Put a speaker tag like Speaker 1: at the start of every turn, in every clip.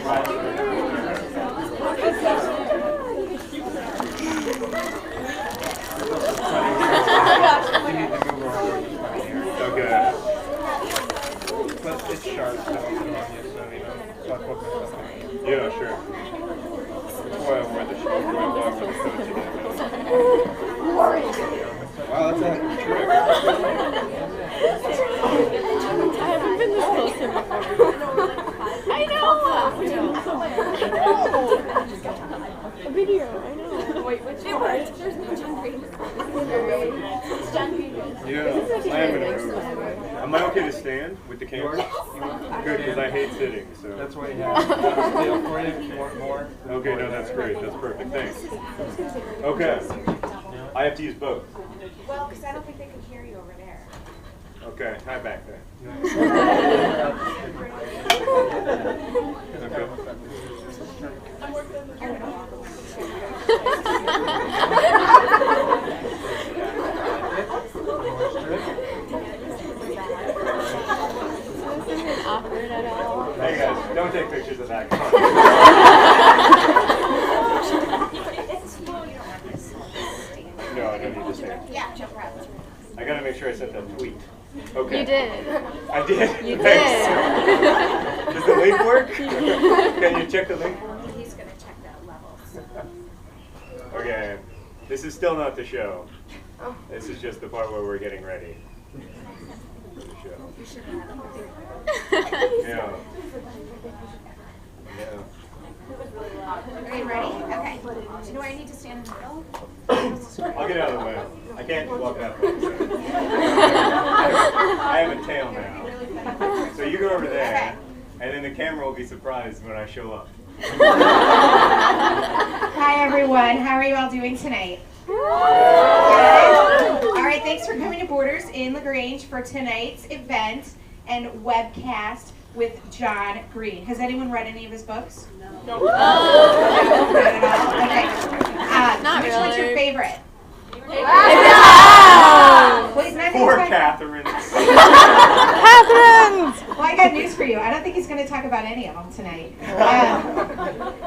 Speaker 1: Okay. But it's sharp, so I'll put it on you, so you know, so I'll put my stuff in. Yeah, sure. That's why I wear the shirt. Wow, that's a trick.
Speaker 2: I haven't been this close to him before. I know! A video, I know. Wait, which part? There's no John Green. It's John Green.
Speaker 1: Yeah, I am gonna move. Am I okay to stand with the camera? Good, because I hate sitting, so. That's why you have steel for you if you want more. Okay, no, that's great. That's perfect. Thanks. Okay. I have to use both.
Speaker 3: Well, because I don't think they can hear you over there.
Speaker 1: Okay, hi back there. Okay.
Speaker 2: This isn't awkward at all.
Speaker 1: Hey guys, don't take pictures of that. No, I don't need to stand.
Speaker 3: Yeah, jump around.
Speaker 1: I gotta make sure I sent that tweet. Okay.
Speaker 2: You did.
Speaker 1: I did?
Speaker 2: You
Speaker 1: Thanks.
Speaker 2: did.
Speaker 1: Does the link work? Can you check the link?
Speaker 3: He's going to check that level.
Speaker 1: Okay. This is still not the show. This is just the part where we're getting ready for the show. Yeah. Yeah.
Speaker 3: Are you ready? Okay. Do you know where I need to stand in the middle?
Speaker 1: I'll get out of the way. I can't walk that way. I have a tail now. So you go over there, and then the camera will be surprised when I show up.
Speaker 3: Hi, everyone. How are you all doing tonight? Good. All right, thanks for coming to Borders in LaGrange for tonight's event and webcast with John Green. Has anyone read any of his books? No. Not at all? Okay.
Speaker 2: Not
Speaker 3: which
Speaker 2: really.
Speaker 3: one's your favorite?
Speaker 2: Wow!
Speaker 3: Well, he's not
Speaker 1: Poor
Speaker 3: gonna talk-
Speaker 1: Catherine.
Speaker 2: Catherine!
Speaker 3: Well, I got news for you. I don't think he's going to talk about any of them tonight.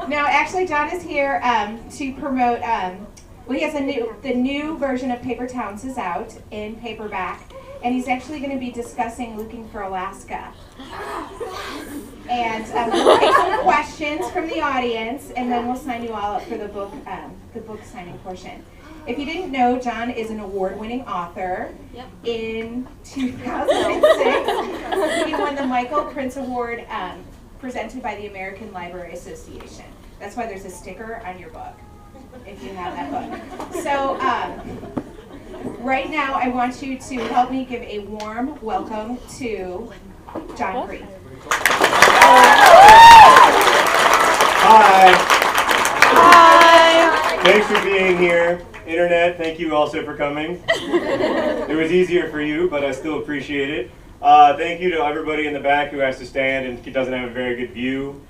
Speaker 3: No, actually, John is here to promote. Well, he has the new version of Paper Towns is out in paperback, and he's actually going to be discussing Looking for Alaska. And we'll take some questions from the audience, and then we'll sign you all up for the book signing portion. If you didn't know, John is an award-winning author.
Speaker 2: Yep.
Speaker 3: In 2006, he won the Michael Prince Award presented by the American Library Association. That's why there's a sticker on your book, if you have that book. So right now, I want you to help me give a warm welcome to John Green.
Speaker 1: Hi.
Speaker 2: Hi!
Speaker 1: Thanks for being here. Internet, thank you also for coming. It was easier for you, but I still appreciate it. Thank you to everybody in the back who has to stand and doesn't have a very good view.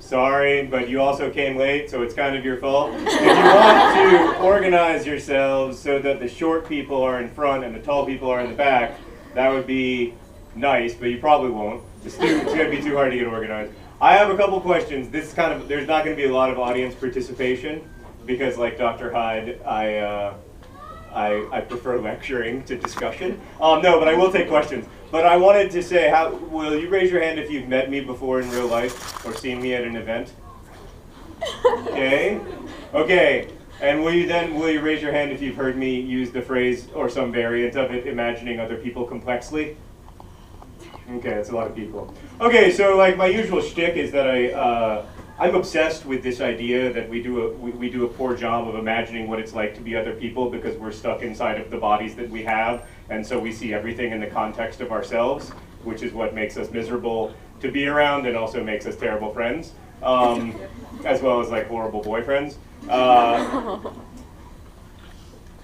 Speaker 1: Sorry, but you also came late, so it's kind of your fault. If you want to organize yourselves so that the short people are in front and the tall people are in the back, that would be nice, but you probably won't. It's going to be too hard to get organized. I have a couple questions. This is there's not going to be a lot of audience participation because, like Dr. Hyde, I prefer lecturing to discussion. No, but I will take questions. But I wanted to say, will you raise your hand if you've met me before in real life or seen me at an event? Okay. Okay. And will you raise your hand if you've heard me use the phrase or some variant of it, imagining other people complexly? Okay, that's a lot of people. Okay, so like my usual shtick is that I'm obsessed with this idea that we do a poor job of imagining what it's like to be other people because we're stuck inside of the bodies that we have, and so we see everything in the context of ourselves, which is what makes us miserable to be around and also makes us terrible friends, as well as like horrible boyfriends.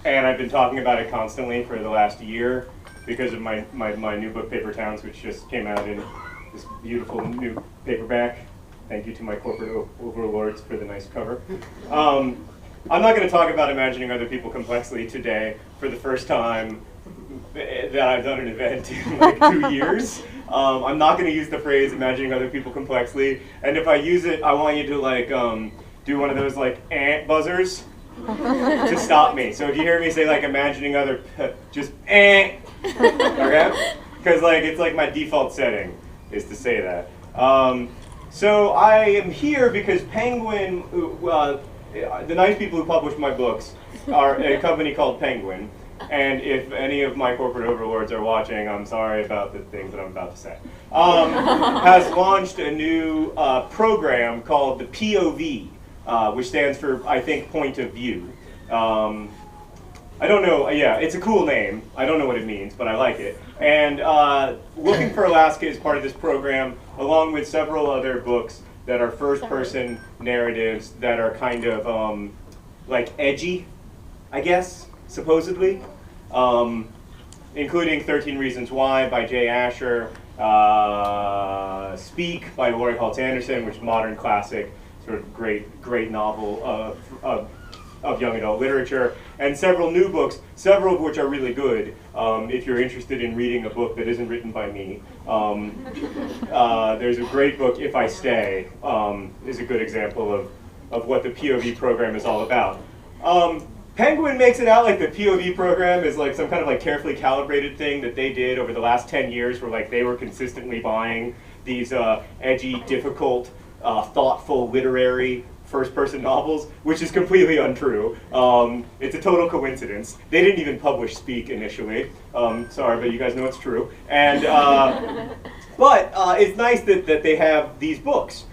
Speaker 1: And I've been talking about it constantly for the last year because of my new book, Paper Towns, which just came out in this beautiful new paperback. Thank you to my corporate overlords for the nice cover. I'm not going to talk about imagining other people complexly today for the first time that I've done an event in like 2 years. I'm not going to use the phrase imagining other people complexly. And if I use it, I want you to like do one of those like ant buzzers to stop me. So if you hear me say like imagining other, just okay? Because like it's like my default setting is to say that. So I am here because Penguin, the nice people who publish my books are a company called Penguin. And if any of my corporate overlords are watching, I'm sorry about the things that I'm about to say. Has launched a new program called the POV, which stands for, I think, point of view. I don't know, yeah, it's a cool name. I don't know what it means, but I like it. And Looking for Alaska is part of this program, along with several other books that are first-person narratives that are kind of like edgy, I guess, supposedly, including 13 Reasons Why by Jay Asher, Speak by Laurie Haltz Anderson, which is a modern classic, sort of great novel of young adult literature, and several new books, several of which are really good. If you're interested in reading a book that isn't written by me, there's a great book, If I Stay, is a good example of what the POV program is all about. Penguin makes it out like the POV program is like some kind of like carefully calibrated thing that they did over the last 10 years where like they were consistently buying these edgy, difficult, thoughtful, literary first-person novels, which is completely untrue. It's a total coincidence. They didn't even publish Speak initially. Sorry, but you guys know it's true. And but it's nice that they have these books,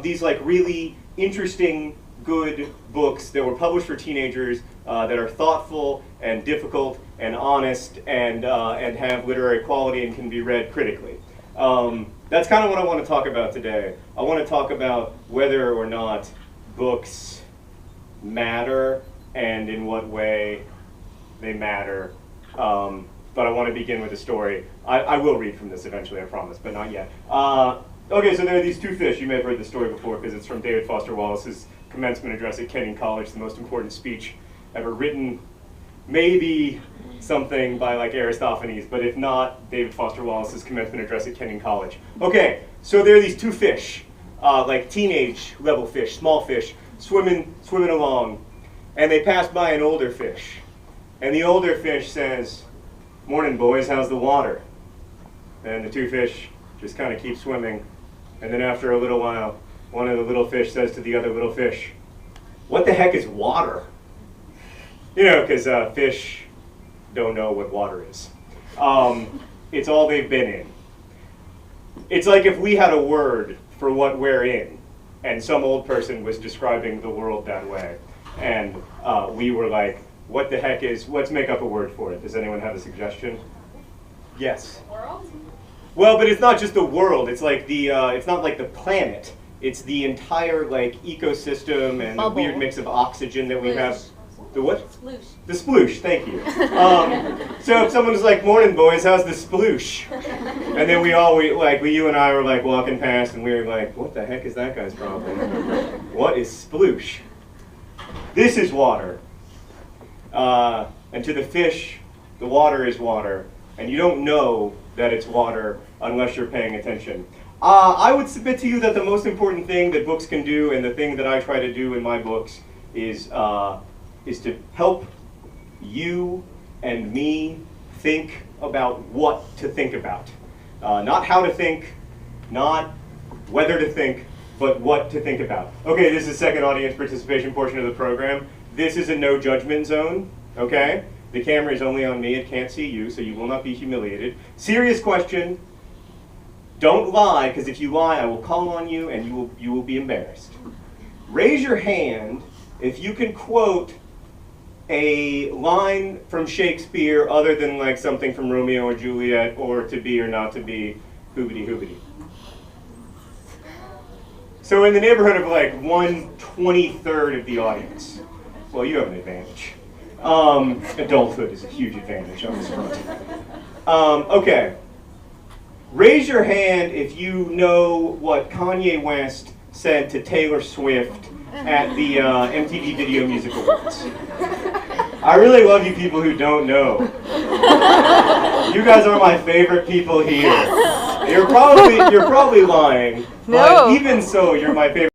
Speaker 1: these like really interesting, good books that were published for teenagers that are thoughtful and difficult and honest and have literary quality and can be read critically. That's kind of what I want to talk about today. I want to talk about whether or not books matter and in what way they matter. But I want to begin with a story. I will read from this eventually, I promise, but not yet. Okay, so there are these two fish. You may have heard the story before because it's from David Foster Wallace's commencement address at Kenyon College, the most important speech ever written. Maybe something by like Aristophanes, but if not, David Foster Wallace's commencement address at Kenyon College. Okay, so there are these two fish, like teenage level fish, small fish, swimming along, and they pass by an older fish. And the older fish says, "Morning, boys, how's the water?" And the two fish just kind of keep swimming. And then after a little while, one of the little fish says to the other little fish, "What the heck is water?" You know, because fish don't know what water is. It's all they've been in. It's like if we had a word for what we're in, and some old person was describing the world that way, and we were like, what the heck is, let's make up a word for it. Does anyone have a suggestion? Yes?
Speaker 2: World?
Speaker 1: Well, but it's not just the world, it's like the, it's not like the planet. It's the entire like ecosystem and the weird mix of oxygen that we have. The what?
Speaker 2: Sploosh.
Speaker 1: The sploosh, thank you. So if someone was like, "Morning, boys, how's the sploosh?" And then you and I were like walking past and we were like, what the heck is that guy's problem? What is sploosh? This is water. And to the fish, the water is water. And you don't know that it's water unless you're paying attention. I would submit to you that the most important thing that books can do, and the thing that I try to do in my books, is to help you and me think about what to think about. Not how to think, not whether to think, but what to think about. Okay, this is the second audience participation portion of the program. This is a no judgment zone, okay? The camera is only on me, it can't see you, so you will not be humiliated. Serious question, don't lie, because if you lie, I will call on you and you will be embarrassed. Raise your hand if you can quote a line from Shakespeare other than like something from Romeo or Juliet or to be or not to be, hoobity hoobity. So in the neighborhood of like 1/23 of the audience. Well, you have an advantage. Adulthood is a huge advantage on this front. Okay. Raise your hand if you know what Kanye West said to Taylor Swift at the MTV Video Music Awards. I really love you people who don't know. You guys are my favorite people here. You're probably lying.
Speaker 4: No.
Speaker 1: But even so, you're my favorite.